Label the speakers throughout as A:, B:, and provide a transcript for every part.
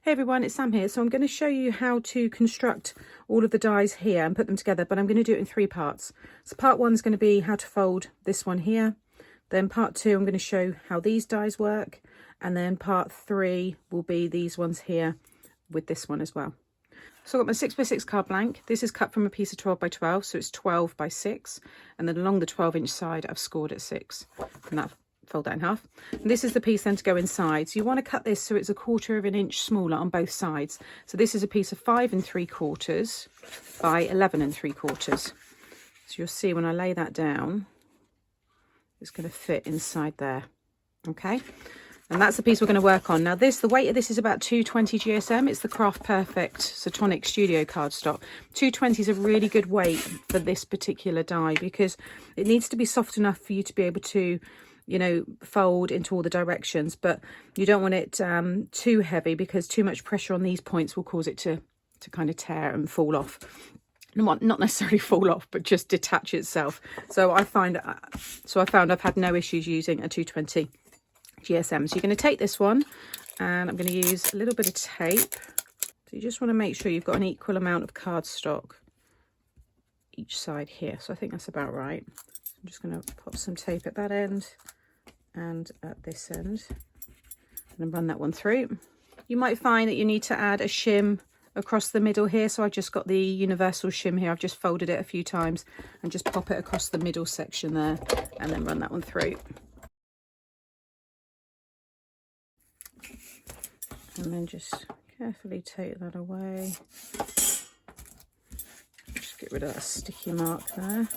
A: Hey everyone, it's Sam here. So I'm going to show you how to construct all of the dies here and put them together, but I'm going to do it in 3 parts. So part 1 is going to be how to fold this one here. Then part 2, I'm going to show how these dies work. And then part 3 will be these ones here with this one as well. So I've got my 6x6 card blank. This is cut from a piece of 12x12, so it's 12 by 6. And then along the 12-inch side, I've scored at 6. And that fold that in half. And this is the piece then to go inside. So you want to cut this so it's 1/4 of an inch smaller on both sides. So this is a piece of 5 3/4 by 11 3/4. So you'll see when I lay that down, it's going to fit inside there. Okay. And that's the piece we're going to work on. Now the weight of this is about 220 GSM. It's the Craft Perfect, so Tonic Studio cardstock. 220 is a really good weight for this particular die because it needs to be soft enough for you to be able to, you know, fold into all the directions, but you don't want it too heavy because too much pressure on these points will cause it to kind of tear and fall off. Not necessarily fall off, but just detach itself. So I found I've had no issues using a 220 GSM. So you're going to take this one and I'm going to use a little bit of tape. So you just want to make sure you've got an equal amount of cardstock each side here. So I think that's about right. I'm just going to pop some tape at that end and at this end and then run that one through. You might find that you need to add a shim across the middle here, so I just got the universal shim here. I've just folded it a few times and just pop it across the middle section there and then run that one through. And then just carefully take that away. Just get rid of that sticky mark there.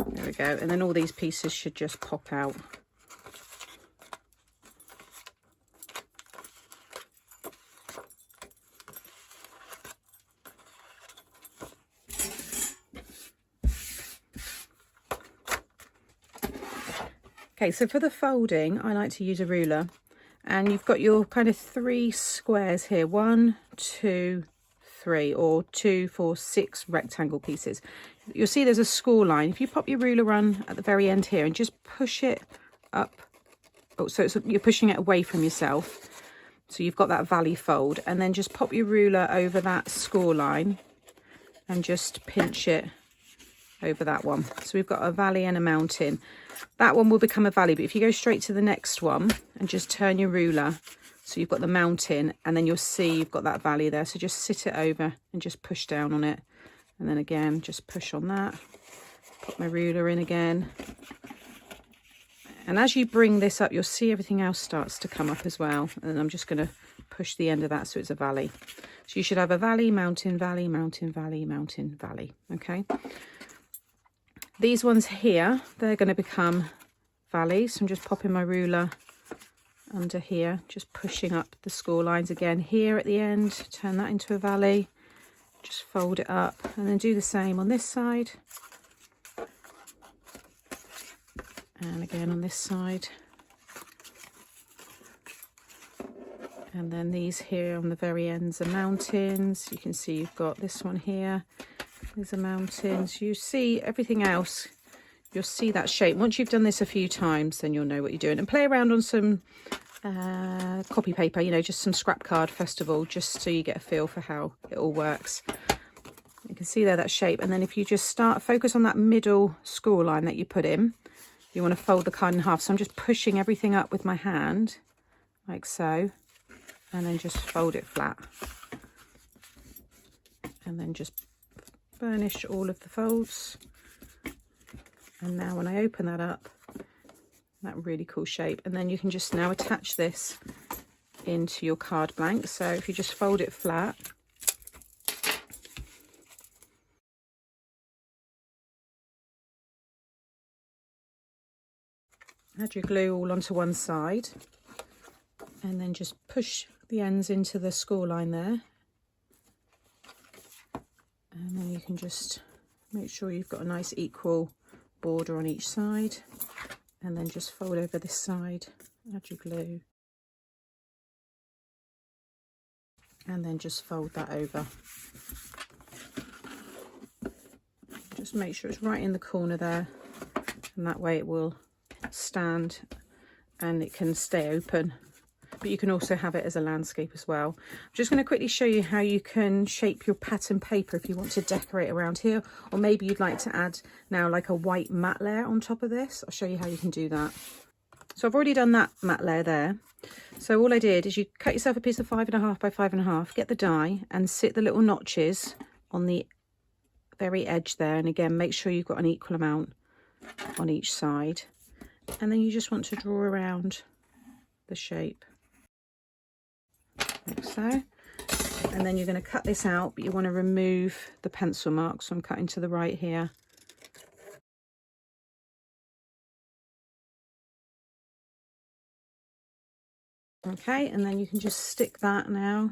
A: There we go. And then all these pieces should just pop out. Okay, so for the folding, I like to use a ruler, and you've got your kind of 3 squares here, 1, 2, 3, or 2, 4, 6 rectangle pieces. You'll see there's a score line. If you pop your ruler on at the very end here and just push it up, so you're pushing it away from yourself, so you've got that valley fold, and then just pop your ruler over that score line and just pinch it over that one. So we've got a valley and a mountain. That one will become a valley, but if you go straight to the next one and just turn your ruler so you've got the mountain, and then you'll see you've got that valley there. So just sit it over and just push down on it, and then again just push on that. Put my ruler in again, and as you bring this up, you'll see everything else starts to come up as well. And then I'm just going to push the end of that so it's a valley. So you should have a valley, mountain, valley, mountain, valley, mountain, valley. Okay. These ones here, they're going to become valleys. So I'm just popping my ruler under here, just pushing up the score lines again here at the end, turn that into a valley, just fold it up, and then do the same on this side. And again on this side. And then these here on the very ends are mountains. You can see you've got this one here. There's a mountain. So you see everything else, you'll see that shape. Once you've done this a few times, then you'll know what you're doing. And play around on some copy paper, you know, just some scrap card first of all, just so you get a feel for how it all works. You can see there that shape. And then if you just focus on that middle score line that you put in, you want to fold the card in half. So I'm just pushing everything up with my hand, like so, and then just fold it flat. And then just burnish all of the folds, and now when I open that up, that really cool shape, and then you can just now attach this into your card blank. So if you just fold it flat, add your glue all onto one side, and then just push the ends into the score line there. And then you can just make sure you've got a nice equal border on each side, and then just fold over this side, add your glue, and then just fold that over. Just make sure it's right in the corner there, and that way it will stand and it can stay open but you can also have it as a landscape as well. I'm just going to quickly show you how you can shape your pattern paper if you want to decorate around here, or maybe you'd like to add now like a white matte layer on top of this. I'll show you how you can do that. So I've already done that matte layer there. So all I did is you cut yourself a piece of 5.5 by 5.5, get the die and sit the little notches on the very edge there, and again make sure you've got an equal amount on each side, and then you just want to draw around the shape like so, and then you're going to cut this out, but you want to remove the pencil mark, so I'm cutting to the right here. Okay, and then you can just stick that now.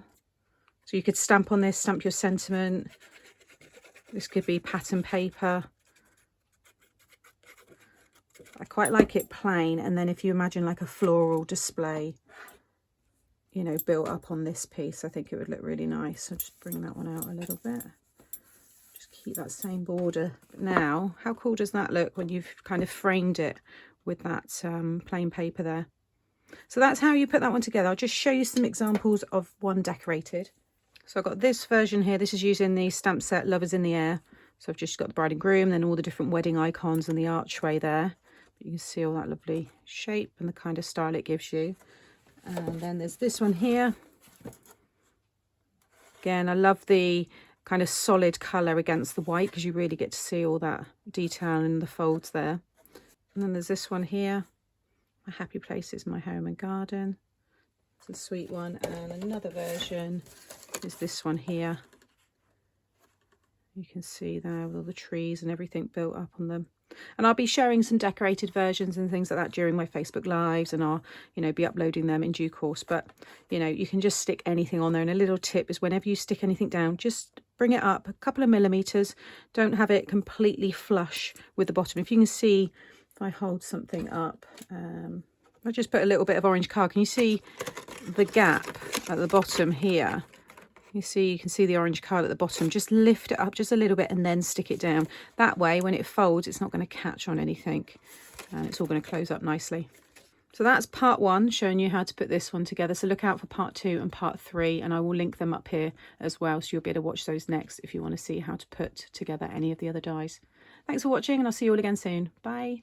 A: So you could stamp on this, stamp your sentiment. This could be pattern paper. I quite like it plain, and then if you imagine like a floral display, you know, built up on this piece, I think it would look really nice. So just bring that one out a little bit. Just keep that same border. But now, how cool does that look when you've kind of framed it with that plain paper there? So that's how you put that one together. I'll just show you some examples of one decorated. So I've got this version here. This is using the stamp set Lovers in the Air. So I've just got the bride and groom, then all the different wedding icons and the archway there. But you can see all that lovely shape and the kind of style it gives you. And then there's this one here. Again, I love the kind of solid colour against the white because you really get to see all that detail in the folds there. And then there's this one here. My happy places, my home and garden. It's a sweet one. And another version is this one here. You can see there with all the trees and everything built up on them. And I'll be sharing some decorated versions and things like that during my Facebook Lives, and I'll, you know, be uploading them in due course. But, you know, you can just stick anything on there. And a little tip is whenever you stick anything down, just bring it up a couple of millimeters. Don't have it completely flush with the bottom. If you can see, if I hold something up, I just put a little bit of orange card. Can you see the gap at the bottom here? You can see the orange card at the bottom. Just lift it up just a little bit and then stick it down. That way, when it folds, it's not going to catch on anything, and it's all going to close up nicely. So that's part 1, showing you how to put this one together. So look out for part 2 and part 3, and I will link them up here as well, so you'll be able to watch those next if you want to see how to put together any of the other dies. Thanks for watching, and I'll see you all again soon. Bye.